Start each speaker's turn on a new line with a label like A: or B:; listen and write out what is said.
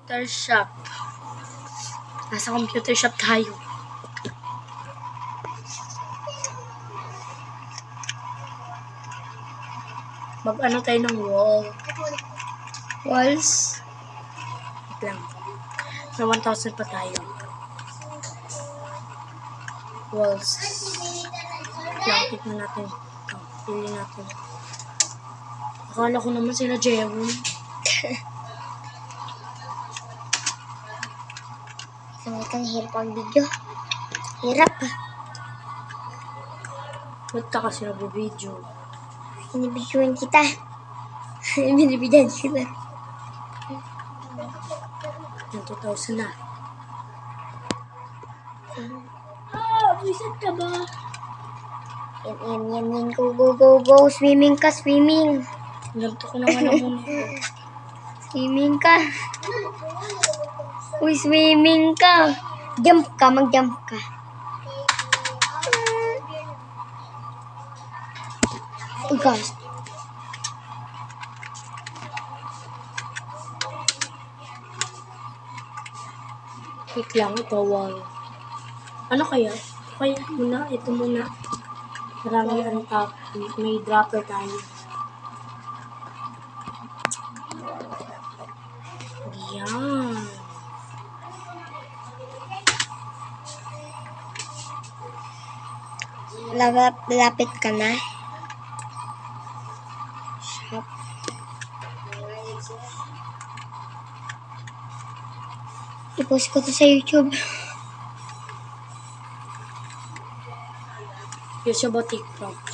A: Computer shop. Nasa computer shop tayo. Mag-ano tayo ng walls. Wait lang. Na 1,000 pa tayo. Walls. Lang, tignan natin. Pili natin. Akala ko naman sila Jewon.
B: Sangat kang hirap ang video. Hirap ah.
A: Ba't ka kasi nag-video?
B: Binibidyoan kita. Binibidyoan kita.
A: Yung 2,000 na.
B: Buisit ka ba? Yan. Go. Swimming ka, swimming.
A: Ganto ko naman ang muna.
B: Swimming ka. Uy, swimming ka. Jump ka, mag-jump ka. Oh gosh.
A: Wait lang, ito wall. Ano kaya? Ito muna. Maraming ang top. May dropper tayo. Yan.
B: Lapit ka na. Shop. I-post ko to sa YouTube.
A: YouTube o TikTok.